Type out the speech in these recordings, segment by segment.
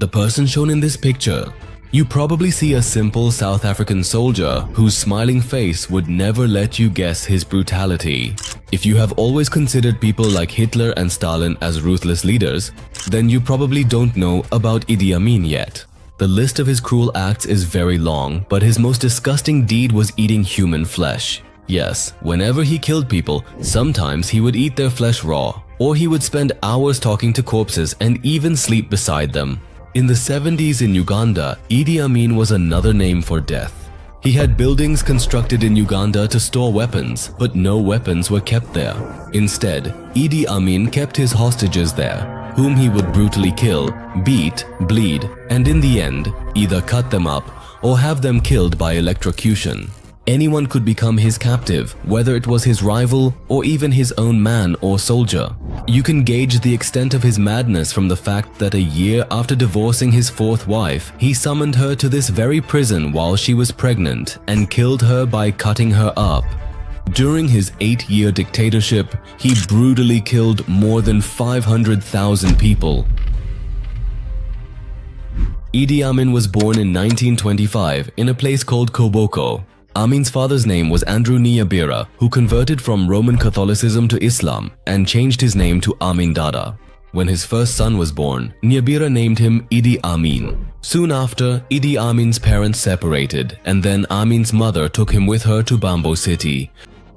The person shown in this picture. You probably see a simple South African soldier whose smiling face would never let you guess his brutality. If you have always considered people like Hitler and Stalin as ruthless leaders, then you probably don't know about Idi Amin yet. The list of his cruel acts is very long, but his most disgusting deed was eating human flesh. Yes, whenever he killed people, sometimes he would eat their flesh raw, or he would spend hours talking to corpses and even sleep beside them. In the 70s in Uganda, Idi Amin was another name for death. He had buildings constructed in Uganda to store weapons, but no weapons were kept there. Instead, Idi Amin kept his hostages there, whom he would brutally kill, beat, bleed, and in the end, either cut them up or have them killed by electrocution. Anyone could become his captive, whether it was his rival or even his own man or soldier. You can gauge the extent of his madness from the fact that a year after divorcing his fourth wife, he summoned her to this very prison while she was pregnant and killed her by cutting her up. During his 8-year dictatorship, he brutally killed more than 500,000 people. Idi Amin was born in 1925 in a place called Koboko. Amin's father's name was Andrew Nyabira, who converted from Roman Catholicism to Islam and changed his name to Amin Dada. When his first son was born, Nyabira named him Idi Amin. Soon after, Idi Amin's parents separated, and then Amin's mother took him with her to Bambo City.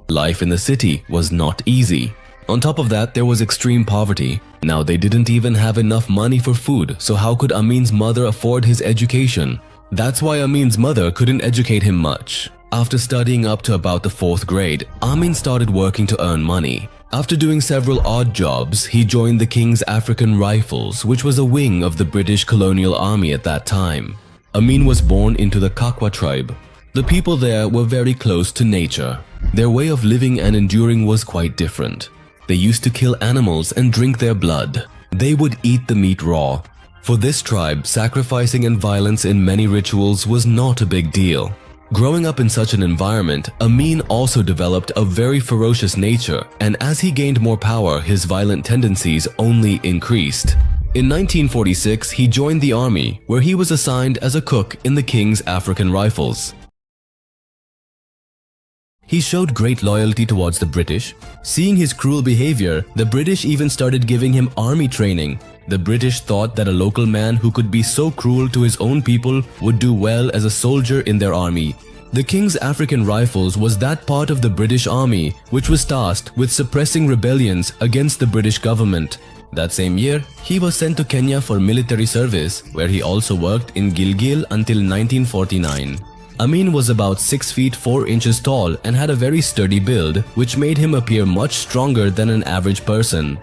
Life in the city was not easy. On top of that, there was extreme poverty. Now they didn't even have enough money for food, so how could Amin's mother afford his education? That's why Amin's mother couldn't educate him much. After studying up to about the 4th grade, Amin started working to earn money. After doing several odd jobs, he joined the King's African Rifles, which was a wing of the British colonial army at that time. Amin was born into the Kakwa tribe. The people there were very close to nature. Their way of living and enduring was quite different. They used to kill animals and drink their blood. They would eat the meat raw. For this tribe, sacrificing and violence in many rituals was not a big deal. Growing up in such an environment, Amin also developed a very ferocious nature, and as he gained more power, his violent tendencies only increased. In 1946, he joined the army, where he was assigned as a cook in the King's African Rifles. He showed great loyalty towards the British. Seeing his cruel behavior, the British even started giving him army training. The British thought that a local man who could be so cruel to his own people would do well as a soldier in their army. The King's African Rifles was that part of the British Army which was tasked with suppressing rebellions against the British government. That same year, he was sent to Kenya for military service, where he also worked in Gilgil until 1949. Amin was about 6 feet 4 inches tall and had a very sturdy build, which made him appear much stronger than an average person.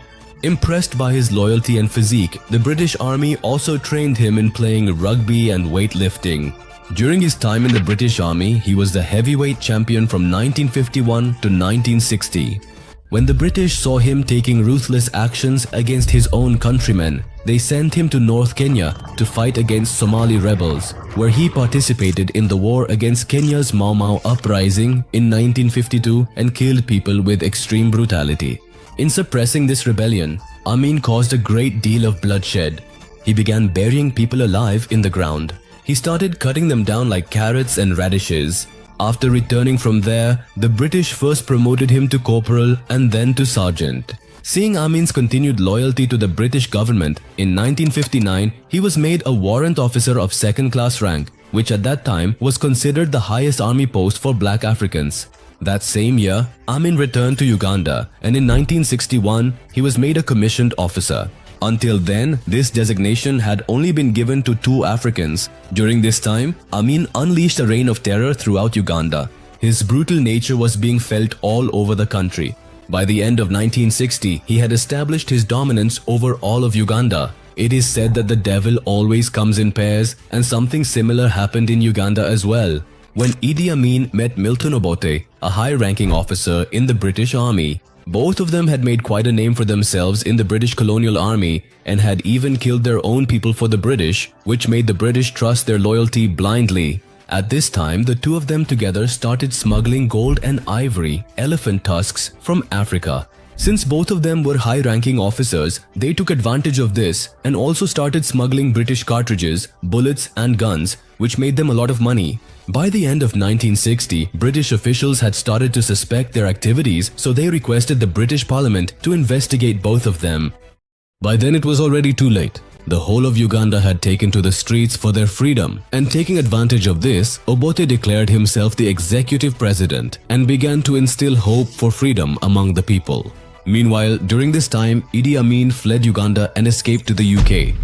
Impressed by his loyalty and physique, the British Army also trained him in playing rugby and weightlifting. During his time in the British Army, he was the heavyweight champion from 1951 to 1960. When the British saw him taking ruthless actions against his own countrymen, they sent him to North Kenya to fight against Somali rebels, where he participated in the war against Kenya's Mau Mau uprising in 1952 and killed people with extreme brutality. In suppressing this rebellion, Amin caused a great deal of bloodshed. He began burying people alive in the ground. He started cutting them down like carrots and radishes. After returning from there, the British first promoted him to corporal and then to sergeant. Seeing Amin's continued loyalty to the British government, in 1959 he was made a warrant officer of 2nd class rank, which at that time was considered the highest army post for black Africans. That same year, Amin returned to Uganda, and in 1961 he was made a commissioned officer. Until then, this designation had only been given to 2 Africans. During this time, Amin unleashed a reign of terror throughout Uganda. His brutal nature was being felt all over the country. By the end of 1960, he had established his dominance over all of Uganda. It is said that the devil always comes in pairs, and something similar happened in Uganda as well. When Idi Amin met Milton Obote, a high-ranking officer in the British Army, both of them had made quite a name for themselves in the British colonial army and had even killed their own people for the British, which made the British trust their loyalty blindly. At this time, the two of them together started smuggling gold and ivory, elephant tusks, from Africa. Since both of them were high-ranking officers, they took advantage of this and also started smuggling British cartridges, bullets and guns, which made them a lot of money. By the end of 1960, British officials had started to suspect their activities, so they requested the British Parliament to investigate both of them. By then it was already too late. The whole of Uganda had taken to the streets for their freedom, and taking advantage of this, Obote declared himself the executive president and began to instill hope for freedom among the people. Meanwhile, during this time, Idi Amin fled Uganda and escaped to the UK.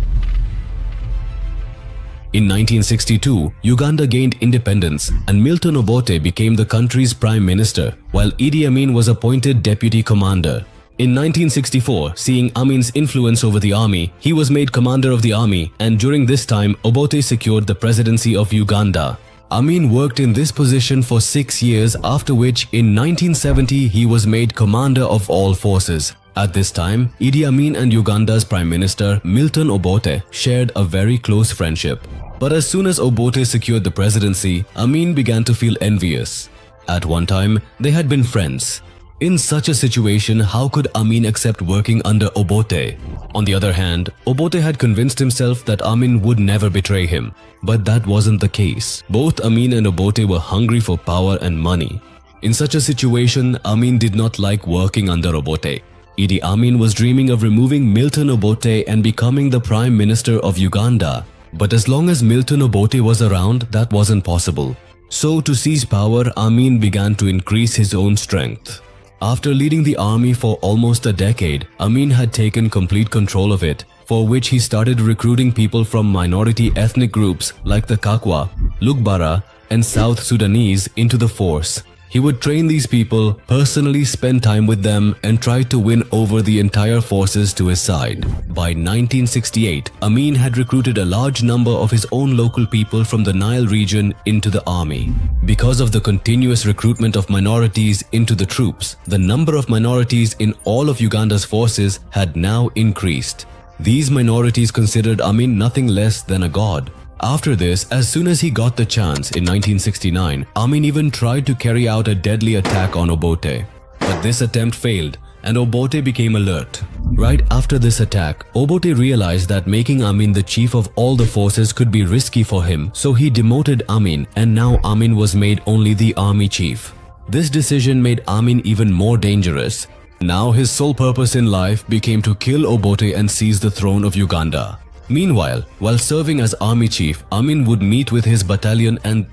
In 1962, Uganda gained independence and Milton Obote became the country's prime minister, while Idi Amin was appointed deputy commander. In 1964, seeing Amin's influence over the army, he was made commander of the army, and during this time, Obote secured the presidency of Uganda. Amin worked in this position for 6 years, after which in 1970 he was made commander of all forces. At this time, Idi Amin and Uganda's Prime Minister Milton Obote shared a very close friendship. But as soon as Obote secured the presidency, Amin began to feel envious. At one time, they had been friends. In such a situation, how could Amin accept working under Obote? On the other hand, Obote had convinced himself that Amin would never betray him. But that wasn't the case. Both Amin and Obote were hungry for power and money. In such a situation, Amin did not like working under Obote. Idi Amin was dreaming of removing Milton Obote and becoming the Prime Minister of Uganda. But as long as Milton Obote was around, that wasn't possible. So to seize power, Amin began to increase his own strength. After leading the army for almost a decade, Amin had taken complete control of it, for which he started recruiting people from minority ethnic groups like the Kakwa, Lugbara, and South Sudanese into the force. He would train these people, personally spend time with them, and try to win over the entire forces to his side. By 1968, Amin had recruited a large number of his own local people from the Nile region into the army. Because of the continuous recruitment of minorities into the troops, the number of minorities in all of Uganda's forces had now increased. These minorities considered Amin nothing less than a god. After this, as soon as he got the chance in 1969, Amin even tried to carry out a deadly attack on Obote. But this attempt failed and Obote became alert. Right after this attack, Obote realized that making Amin the chief of all the forces could be risky for him, so he demoted Amin, and now Amin was made only the army chief. This decision made Amin even more dangerous. Now his sole purpose in life became to kill Obote and seize the throne of Uganda. Meanwhile, while serving as army chief, Amin would meet with his battalion and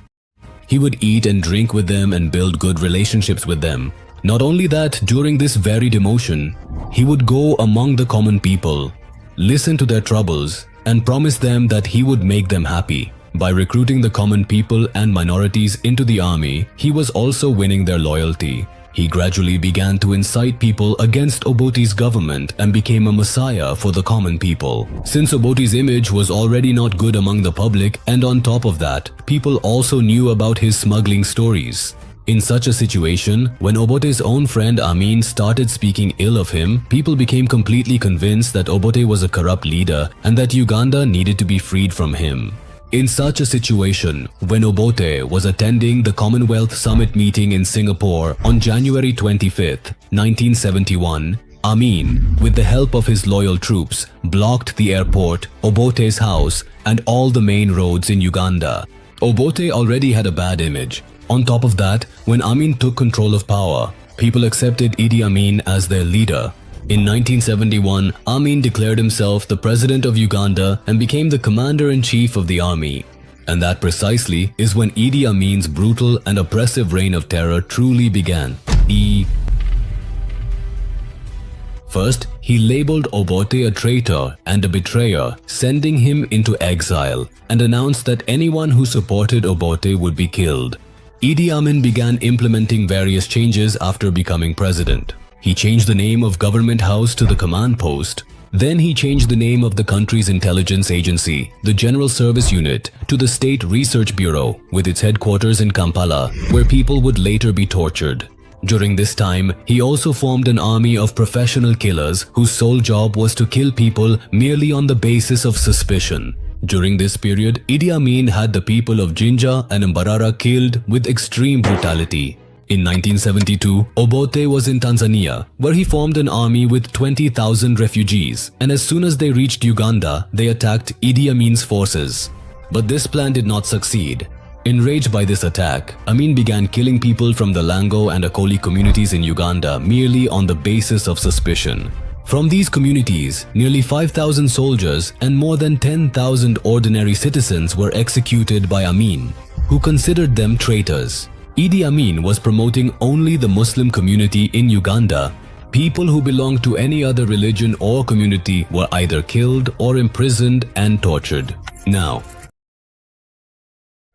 he would eat and drink with them and build good relationships with them. Not only that, during this very demotion, he would go among the common people, listen to their troubles, and promise them that he would make them happy. By recruiting the common people and minorities into the army, he was also winning their loyalty. He gradually began to incite people against Obote's government and became a messiah for the common people. Since Obote's image was already not good among the public, and on top of that, people also knew about his smuggling stories. In such a situation, when Obote's own friend Amin started speaking ill of him, people became completely convinced that Obote was a corrupt leader and that Uganda needed to be freed from him. In such a situation, when Obote was attending the Commonwealth Summit meeting in Singapore on January 25, 1971, Amin, with the help of his loyal troops, blocked the airport, Obote's house, and all the main roads in Uganda. Obote already had a bad image. On top of that, when Amin took control of power, people accepted Idi Amin as their leader. In 1971, Amin declared himself the president of Uganda and became the commander-in-chief of the army. And that precisely is when Idi Amin's brutal and oppressive reign of terror truly began. First, he labeled Obote a traitor and a betrayer, sending him into exile, and announced that anyone who supported Obote would be killed. Idi Amin began implementing various changes after becoming president. He changed the name of Government House to the Command Post. Then he changed the name of the country's intelligence agency, the General Service Unit, to the State Research Bureau, with its headquarters in Kampala, where people would later be tortured. During this time, he also formed an army of professional killers whose sole job was to kill people merely on the basis of suspicion. During this period, Idi Amin had the people of Jinja and Mbarara killed with extreme brutality. In 1972, Obote was in Tanzania, where he formed an army with 20,000 refugees, and as soon as they reached Uganda, they attacked Idi Amin's forces. But this plan did not succeed. Enraged by this attack, Amin began killing people from the Lango and Akoli communities in Uganda merely on the basis of suspicion. From these communities, nearly 5,000 soldiers and more than 10,000 ordinary citizens were executed by Amin, who considered them traitors. Idi Amin was promoting only the Muslim community in Uganda. People who belonged to any other religion or community were either killed or imprisoned and tortured. Now,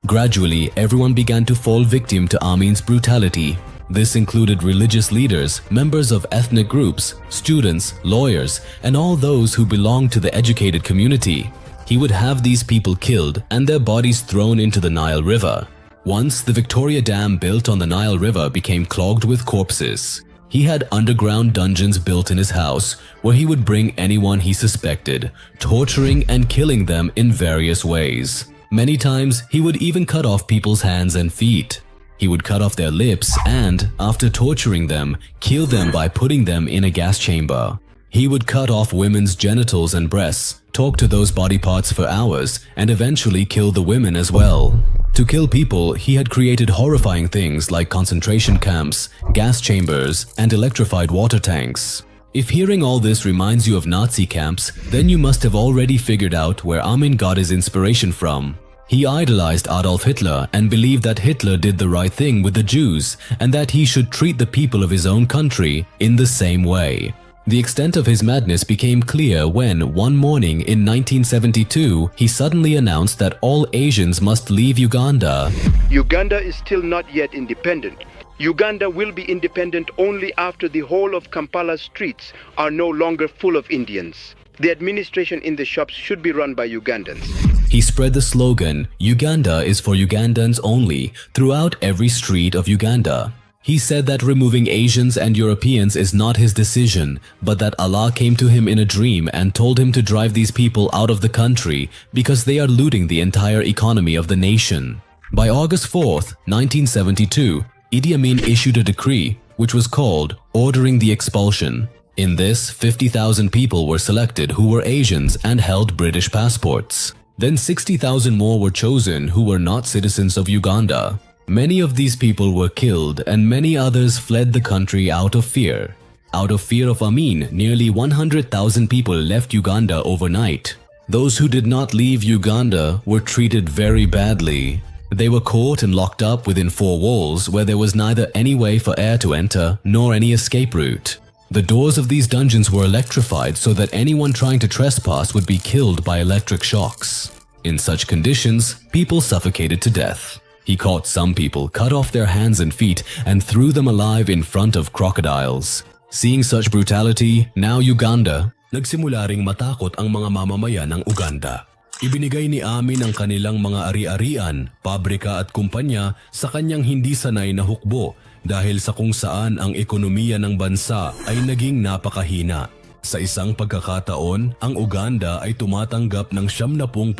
gradually, everyone began to fall victim to Amin's brutality. This included religious leaders, members of ethnic groups, students, lawyers, and all those who belonged to the educated community. He would have these people killed and their bodies thrown into the Nile River. Once the Victoria Dam built on the Nile River became clogged with corpses, he had underground dungeons built in his house where he would bring anyone he suspected, torturing and killing them in various ways. Many times, he would even cut off people's hands and feet. He would cut off their lips and, after torturing them, kill them by putting them in a gas chamber. He would cut off women's genitals and breasts, talk to those body parts for hours, and eventually kill the women as well. To kill people, he had created horrifying things like concentration camps, gas chambers, and electrified water tanks. If hearing all this reminds you of Nazi camps, then you must have already figured out where Amin got his inspiration from. He idolized Adolf Hitler and believed that Hitler did the right thing with the Jews and that he should treat the people of his own country in the same way. The extent of his madness became clear when, one morning in 1972, he suddenly announced that all Asians must leave Uganda. Uganda is still not yet independent. Uganda will be independent only after the whole of Kampala's streets are no longer full of Indians. The administration in the shops should be run by Ugandans. He spread the slogan, "Uganda is for Ugandans only," throughout every street of Uganda. He said that removing Asians and Europeans is not his decision, but that Allah came to him in a dream and told him to drive these people out of the country because they are looting the entire economy of the nation. By August 4th, 1972, Idi Amin issued a decree, which was called Ordering the Expulsion. In this, 50,000 people were selected who were Asians and held British passports. Then 60,000 more were chosen who were not citizens of Uganda. Many of these people were killed and many others fled the country out of fear. Out of fear of Amin, nearly 100,000 people left Uganda overnight. Those who did not leave Uganda were treated very badly. They were caught and locked up within 4 walls where there was neither any way for air to enter nor any escape route. The doors of these dungeons were electrified so that anyone trying to trespass would be killed by electric shocks. In such conditions, people suffocated to death. He caught some people, cut off their hands and feet, and threw them alive in front of crocodiles. Seeing such brutality, now Uganda, nagsimula ring matakot ang mga mamamayan ng Uganda. Ibinigay ni Amin ang kanilang mga ari-arian, pabrika at kumpanya sa kanyang hindi sanay na hukbo dahil sa kung saan ang ekonomiya ng bansa ay naging napakahina. Sa isang pagkakataon, ang Uganda ay tumatanggap ng 70%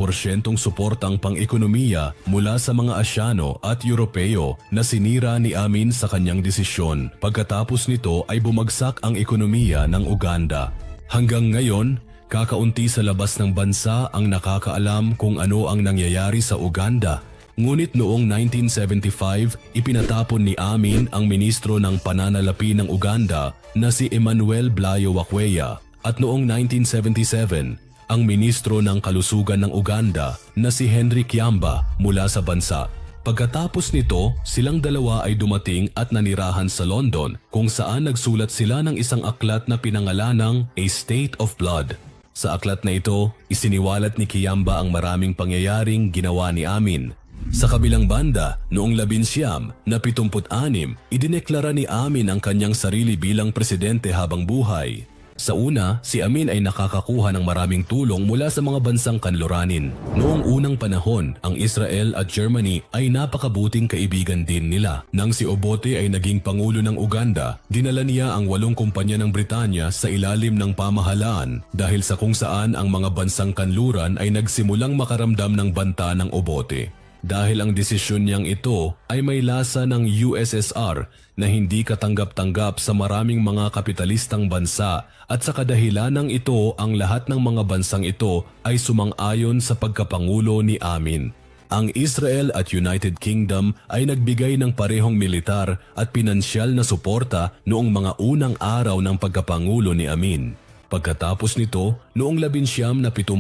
suportang pang-ekonomiya mula sa mga Asyano at Europeo na sinira ni Amin sa kanyang desisyon. Pagkatapos nito ay bumagsak ang ekonomiya ng Uganda. Hanggang ngayon, kakaunti sa labas ng bansa ang nakakaalam kung ano ang nangyayari sa Uganda. Ngunit noong 1975, ipinatapon ni Amin ang ministro ng pananalapi ng Uganda na si Emmanuel Blayo Wakweya at noong 1977, ang ministro ng kalusugan ng Uganda na si Henry Kiamba mula sa bansa. Pagkatapos nito, silang dalawa ay dumating at nanirahan sa London kung saan nagsulat sila ng isang aklat na pinangalanang A State of Blood. Sa aklat na ito, isiniwalat ni Kiamba ang maraming pangyayaring ginawa ni Amin. Sa kabilang banda, noong 1976, idineklara ni Amin ang kanyang sarili bilang presidente habang buhay. Sa una, si Amin ay nakakakuha ng maraming tulong mula sa mga bansang kanluranin. Noong unang panahon, ang Israel at Germany ay napakabuting kaibigan din nila. Nang si Obote ay naging pangulo ng Uganda, dinala niya ang 8 kumpanya ng Britanya sa ilalim ng pamahalaan dahil sa kung saan ang mga bansang kanluran ay nagsimulang makaramdam ng banta ng Obote. dahil ang desisyon niyang ito ay may lasa ng USSR na hindi katanggap-tanggap sa maraming mga kapitalistang bansa at sa kadahilanang ito ang lahat ng mga bansang ito ay sumang-ayon sa pagkapangulo ni Amin. Ang Israel at United Kingdom ay nagbigay ng parehong militar at pinansyal na suporta noong mga unang araw ng pagkapangulo ni Amin. Pagkatapos nito, noong 1971,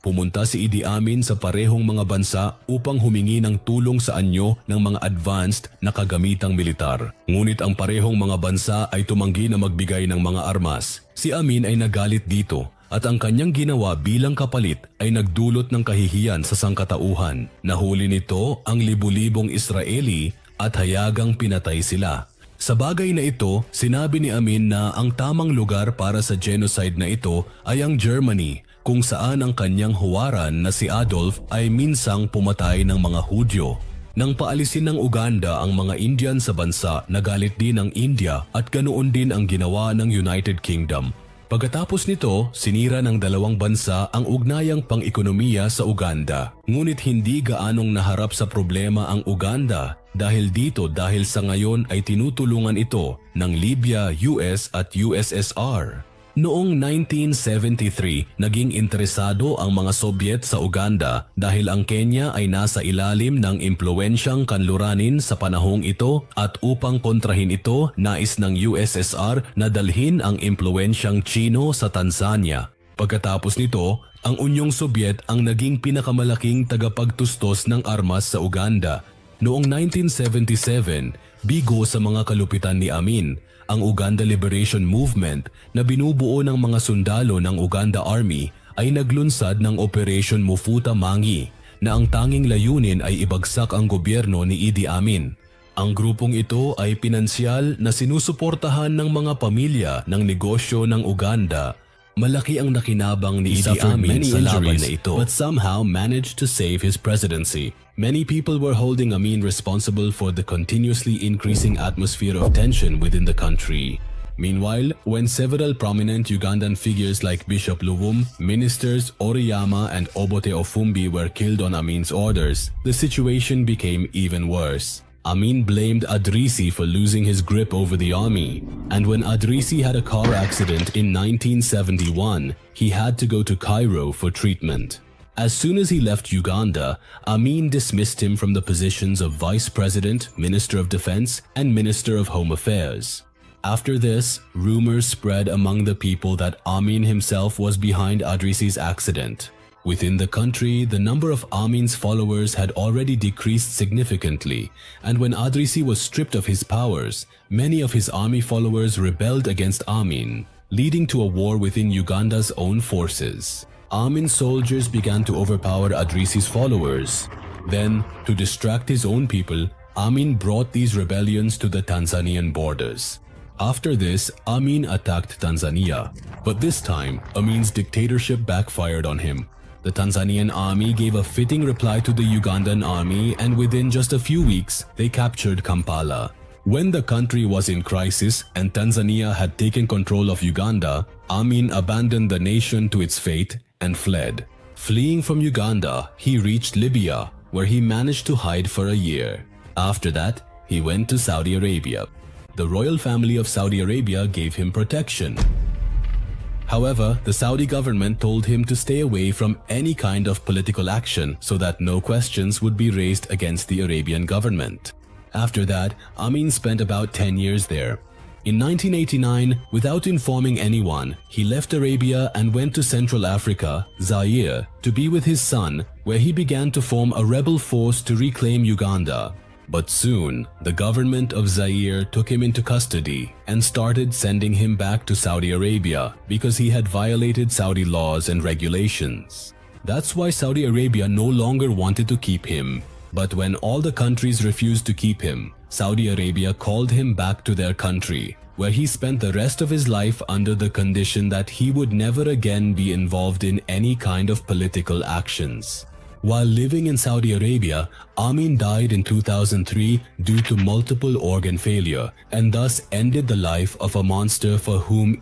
pumunta si Idi Amin sa parehong mga bansa upang humingi ng tulong sa anyo ng mga advanced na kagamitang militar. Ngunit ang parehong mga bansa ay tumanggi na magbigay ng mga armas. Si Amin ay nagalit dito at ang kanyang ginawa bilang kapalit ay nagdulot ng kahihiyan sa sangkatauhan. Nahuli nito ang libu-libong Israeli at hayagang pinatay sila. Sa bagay na ito, sinabi ni Amin na ang tamang lugar para sa genocide na ito ay ang Germany, kung saan ang kanyang huwaran na si Adolf ay minsang pumatay ng mga Hudyo. Nang paalisin ng Uganda ang mga Indian sa bansa, nagalit din ang India at ganoon din ang ginawa ng United Kingdom. Pagkatapos nito, sinira ng dalawang bansa ang ugnayang pang-ekonomiya sa Uganda. Ngunit hindi gaanong naharap sa problema ang Uganda dahil sa ngayon ay tinutulungan ito ng Libya, US at USSR. Noong 1973, naging interesado ang mga Soviet sa Uganda dahil ang Kenya ay nasa ilalim ng impluwensyang kanluranin sa panahong ito at upang kontrahin ito, nais ng USSR na dalhin ang impluwensyang Chino sa Tanzania. Pagkatapos nito, ang Unyong Sobyet ang naging pinakamalaking tagapagtustos ng armas sa Uganda. Noong 1977, bigo sa mga kalupitan ni Amin, ang Uganda Liberation Movement na binubuo ng mga sundalo ng Uganda Army ay naglunsad ng Operation Mufuta Mangi na ang tanging layunin ay ibagsak ang gobyerno ni Idi Amin. Ang grupong ito ay pinansyal na sinusuportahan ng mga pamilya ng negosyo ng Uganda. Malaki ang nakinabang ni Idi Amin sa laban na ito, but somehow managed to save his presidency. Many people were holding Amin responsible for the continuously increasing atmosphere of tension within the country. Meanwhile, when several prominent Ugandan figures like Bishop Luvum, ministers Oriyama and Obote Ofumbi were killed on Amin's orders, the situation became even worse. Amin blamed Adrisi for losing his grip over the army, and when Adrisi had a car accident in 1971, he had to go to Cairo for treatment. As soon as he left Uganda, Amin dismissed him from the positions of Vice President, Minister of Defense, and Minister of Home Affairs. After this, rumors spread among the people that Amin himself was behind Adrisi's accident. Within the country, the number of Amin's followers had already decreased significantly, and when Adrisi was stripped of his powers, many of his army followers rebelled against Amin, leading to a war within Uganda's own forces. Amin's soldiers began to overpower Adrisi's followers. Then, to distract his own people, Amin brought these rebellions to the Tanzanian borders. After this, Amin attacked Tanzania, but this time, Amin's dictatorship backfired on him. The Tanzanian army gave a fitting reply to the Ugandan army, and within just a few weeks, they captured Kampala. When the country was in crisis and Tanzania had taken control of Uganda, Amin abandoned the nation to its fate and fled. Fleeing from Uganda, he reached Libya, where he managed to hide for a year. After that, he went to Saudi Arabia. The royal family of Saudi Arabia gave him protection. However, the Saudi government told him to stay away from any kind of political action so that no questions would be raised against the Arabian government. After that, Amin spent about 10 years there. In 1989, without informing anyone, he left Arabia and went to Central Africa, Zaire, to be with his son, where he began to form a rebel force to reclaim Uganda. But soon, the government of Zaire took him into custody and started sending him back to Saudi Arabia because he had violated Saudi laws and regulations. That's why Saudi Arabia no longer wanted to keep him. But when all the countries refused to keep him, Saudi Arabia called him back to their country, where he spent the rest of his life under the condition that he would never again be involved in any kind of political actions. While living in Saudi Arabia, Amin died in 2003 due to multiple organ failure and thus ended the life of a monster for whom